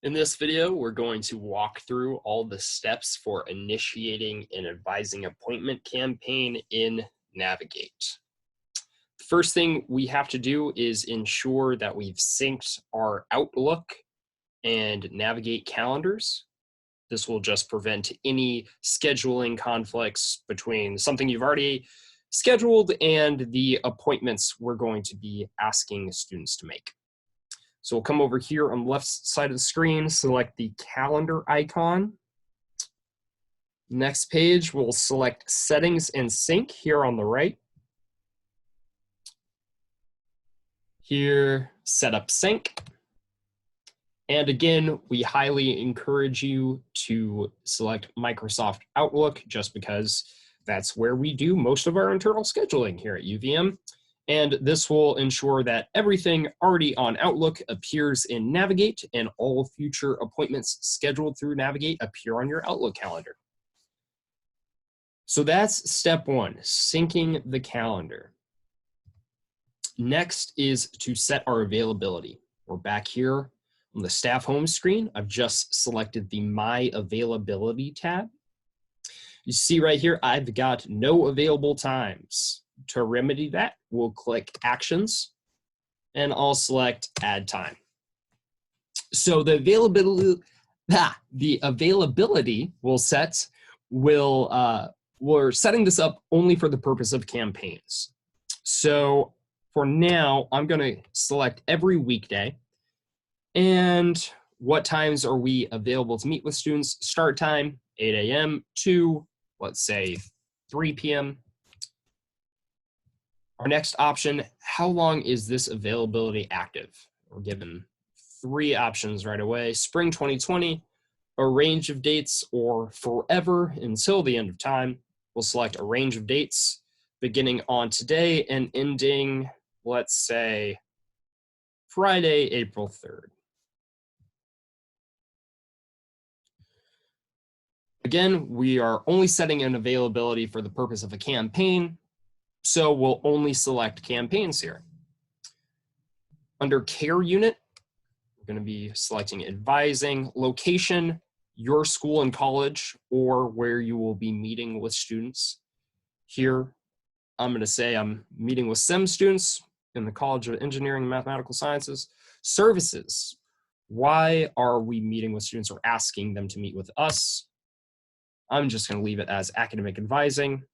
In this video, we're going to walk through all the steps for initiating an advising appointment campaign in Navigate. The first thing we have to do is ensure that we've synced our Outlook and Navigate calendars. This will just prevent any scheduling conflicts between something you've already scheduled and the appointments we're going to be asking students to make. So we'll come over here on the left side of the screen, select the calendar icon. Next page, we'll select settings and sync here on the right. Here, set up sync. And again, we highly encourage you to select Microsoft Outlook just because that's where we do most of our internal scheduling here at UVM. And this will ensure that everything already on Outlook appears in Navigate and all future appointments scheduled through Navigate appear on your Outlook calendar. So that's step one, syncing the calendar. Next is to set our availability. We're back here on the staff home screen. I've just selected the My Availability tab. You see right here, I've got no available times. To remedy that, we'll click Actions, and I'll select Add Time. So the availability we'll set we're setting this up only for the purpose of campaigns. So for now, I'm going to select every weekday, and what times are we available to meet with students? Start time 8 a.m. to, let's say, 3 p.m. Our next option, how long is this availability active? We're given 3 options right away. Spring 2020, a range of dates, or forever until the end of time. We'll select a range of dates beginning on today and ending, let's say, Friday, April 3rd. Again, we are only setting an availability for the purpose of a campaign. So we'll only select campaigns here. Under Care Unit, we're going to be selecting Advising, Location, your school and college, or where you will be meeting with students. Here, I'm going to say I'm meeting with STEM students in the College of Engineering and Mathematical Sciences. Services, why are we meeting with students or asking them to meet with us? I'm just going to leave it as Academic Advising.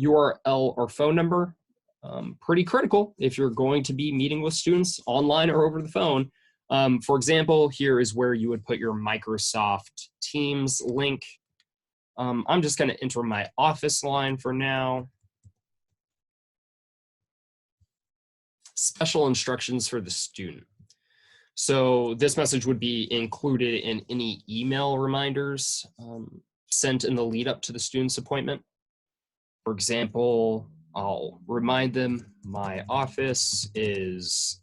URL or phone number, pretty critical if you're going to be meeting with students online or over the phone. For example, here is where you would put your Microsoft Teams link. I'm just going to enter my office line for now. Special instructions for the student. So this message would be included in any email reminders sent in the lead up to the student's appointment. For example, I'll remind them my office is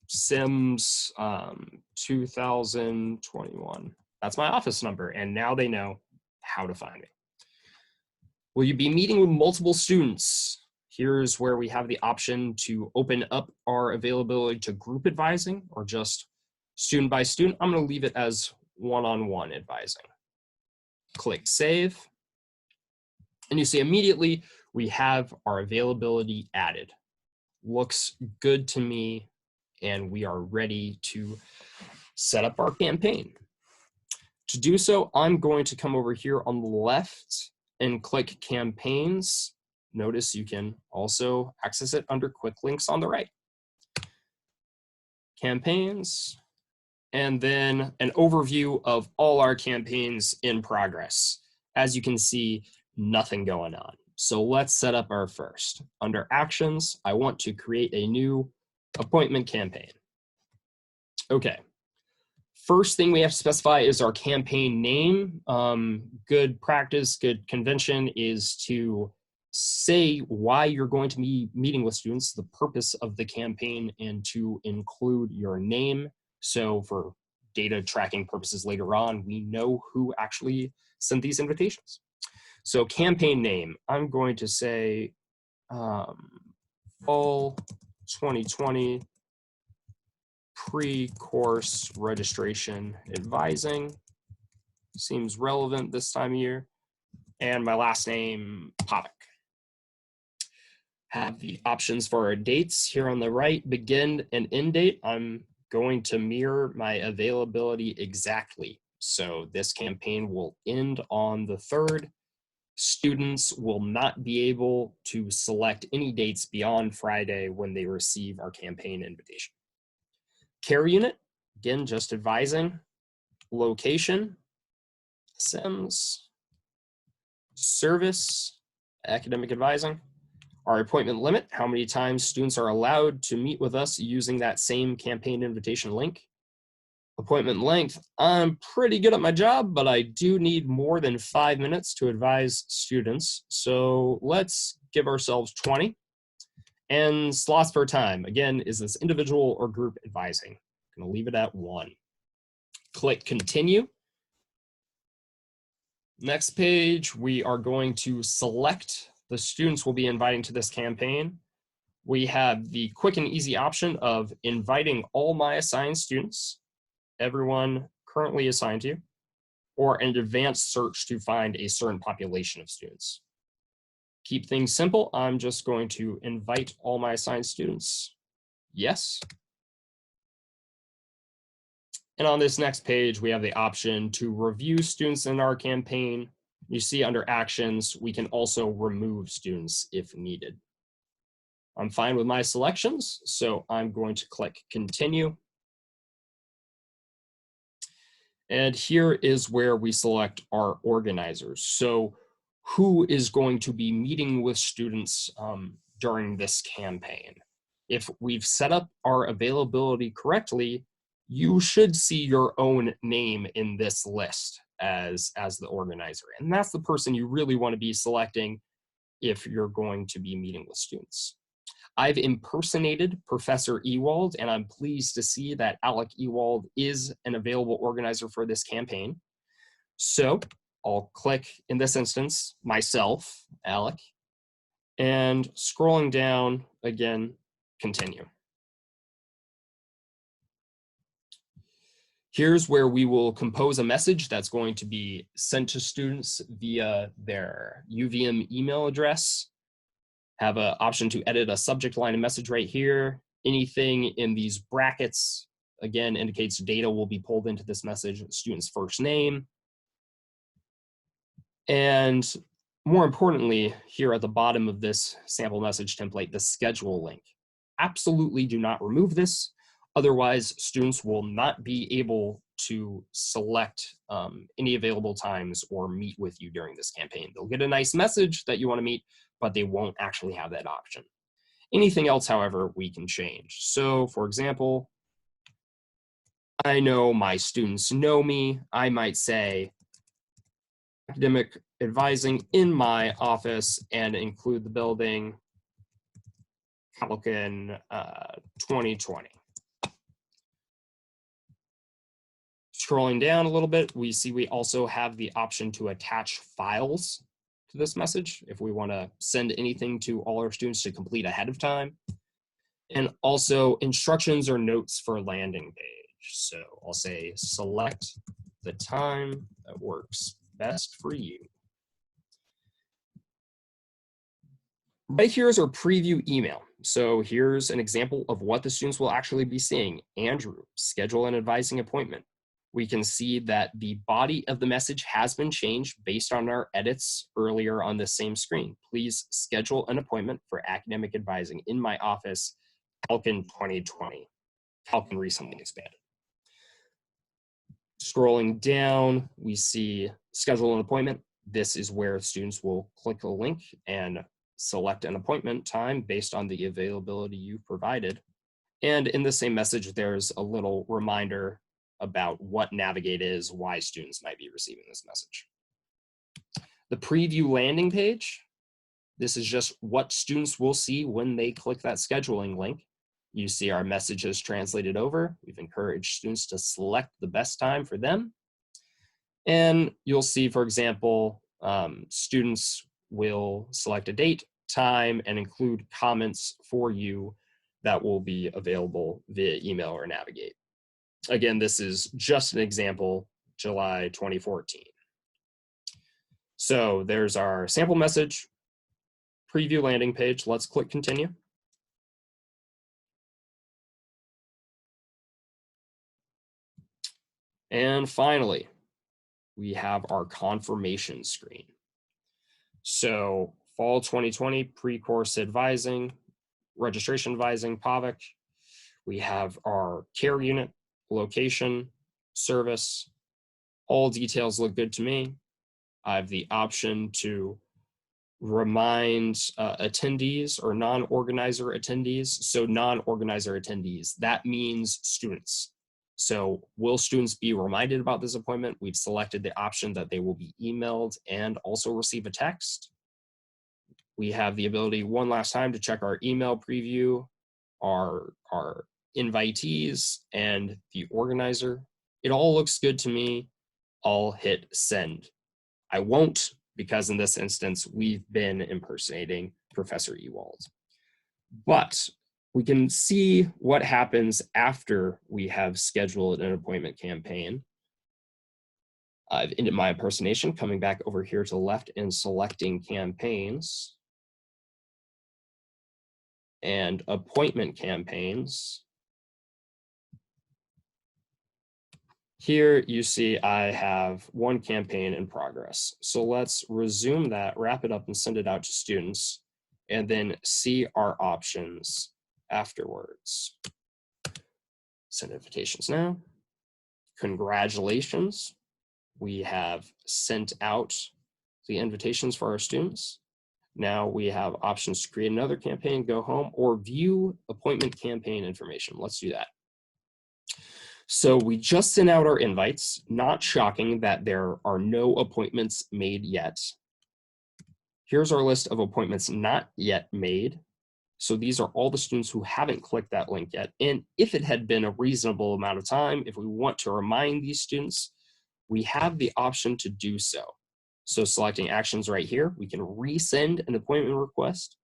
Sims 2021. That's my office number, and now they know how to find me. Will you be meeting with multiple students? Here's where we have the option to open up our availability to group advising or just student by student. I'm going to leave it as one-on-one advising. Click Save. And you see immediately we have our availability added. Looks good to me, and we are ready to set up our campaign. To do so, I'm going to come over here on the left and click Campaigns. Notice you can also access it under Quick Links on the right. Campaigns, and then an overview of all our campaigns in progress. As you can see, nothing going on. So let's set up our first. Under Actions, I want to create a new appointment campaign. Okay. First thing we have to specify is our campaign name. Good practice, good convention is to say why you're going to be meeting with students, the purpose of the campaign, and to include your name. So for data tracking purposes later on, we know who actually sent these invitations. So campaign name, I'm going to say Fall 2020 pre-course registration advising. Seems relevant this time of year. And my last name, Pavic. Have the options for our dates here on the right, begin and end date. I'm going to mirror my availability exactly. So this campaign will end on the 3rd. Students will not be able to select any dates beyond Friday when they receive our campaign invitation. Care unit, again, just advising. Location, SIMS. Service, academic advising. Our appointment limit, how many times students are allowed to meet with us using that same campaign invitation link. Appointment length, I'm pretty good at my job, but I do need more than 5 minutes to advise students. So let's give ourselves 20. And slots per time, again, is this individual or group advising? I'm gonna leave it at 1. Click continue. Next page, we are going to select the students we'll be inviting to this campaign. We have the quick and easy option of inviting all my assigned students, everyone currently assigned to you, or an advanced search to find a certain population of students. Keep things simple. I'm just going to invite all my assigned students. Yes. And on this next page, we have the option to review students in our campaign. You see under actions, we can also remove students if needed. I'm fine with my selections, so I'm going to click continue. And here is where we select our organizers. So who is going to be meeting with students during this campaign? If we've set up our availability correctly, you should see your own name in this list as the organizer. And that's the person you really want to be selecting if you're going to be meeting with students. I've impersonated Professor Ewald, and I'm pleased to see that Alec Ewald is an available organizer for this campaign. So I'll click, in this instance, myself, Alec, and scrolling down again, continue. Here's where we will compose a message that's going to be sent to students via their UVM email address. Have an option to edit a subject line and message right here. Anything in these brackets, again, indicates data will be pulled into this message, student's first name. And more importantly, here at the bottom of this sample message template, the schedule link. Absolutely do not remove this. Otherwise, students will not be able to select any available times or meet with you during this campaign. They'll get a nice message that you want to meet, but they won't actually have that option. Anything else, however, we can change. So, for example, I know my students know me. I might say academic advising in my office and include the building Pelican 2020. Scrolling down a little bit, we see we also have the option to attach files to this message if we want to send anything to all our students to complete ahead of time. And also instructions or notes for landing page. So I'll say select the time that works best for you. Right here is our preview email. So here's an example of what the students will actually be seeing. Andrew, schedule an advising appointment. We can see that the body of the message has been changed based on our edits earlier on this same screen. Please schedule an appointment for academic advising in my office, Pelican 2020. Pelican recently expanded. Scrolling down, we see schedule an appointment. This is where students will click a link and select an appointment time based on the availability you've provided. And in the same message, there's a little reminder about what Navigate is, why students might be receiving this message. The preview landing page, this is just what students will see when they click that scheduling link. You see our messages translated over. We've encouraged students to select the best time for them. And you'll see, for example, students will select a date, time, and include comments for you that will be available via email or Navigate. Again, this is just an example, July 2014. So there's our sample message, preview landing page. Let's click continue. And finally, we have our confirmation screen. So fall 2020 pre-course advising, registration advising, PAVIC. We have our care unit, location, service. All details look good to me. I have the option to remind attendees or non-organizer attendees. So non-organizer attendees, that means students. So will students be reminded about this appointment? We've selected the option that they will be emailed and also receive a text. We have the ability one last time to check our email preview, our invitees, and the organizer. It all looks good to me. I'll hit send. I won't, because in this instance, we've been impersonating Professor Ewald. But we can see what happens after we have scheduled an appointment campaign. I've ended my impersonation, coming back over here to the left and selecting campaigns and appointment campaigns. Here you see I have one campaign in progress. So let's resume that, wrap it up and send it out to students, and then see our options afterwards. Send invitations now. Congratulations. We have sent out the invitations for our students. Now we have options to create another campaign, go home, or view appointment campaign information. Let's do that. So we just sent out our invites. Not shocking that there are no appointments made yet. Here's our list of appointments not yet made. So these are all the students who haven't clicked that link yet. And if it had been a reasonable amount of time, if we want to remind these students, we have the option to do so. So selecting actions right here, we can resend an appointment request,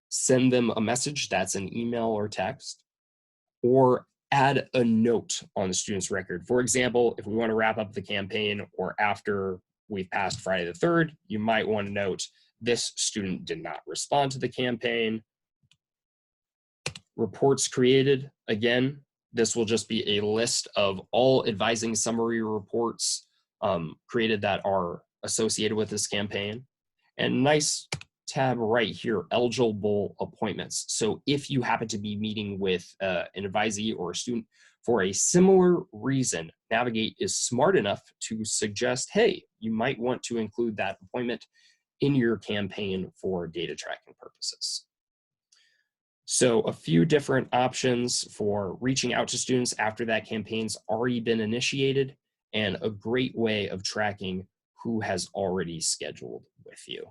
send them a message that's an email or text, or add a note on the student's record. For example, if we want to wrap up the campaign or after we've passed Friday the 3rd, you might want to note this student did not respond to the campaign. Reports created, again, this will just be a list of all advising summary reports created that are associated with this campaign. And nice tab right here, eligible appointments. So if you happen to be meeting with an advisee or a student for a similar reason, Navigate is smart enough to suggest, hey, you might want to include that appointment in your campaign for data tracking purposes. So a few different options for reaching out to students after that campaign's already been initiated, and a great way of tracking who has already scheduled with you.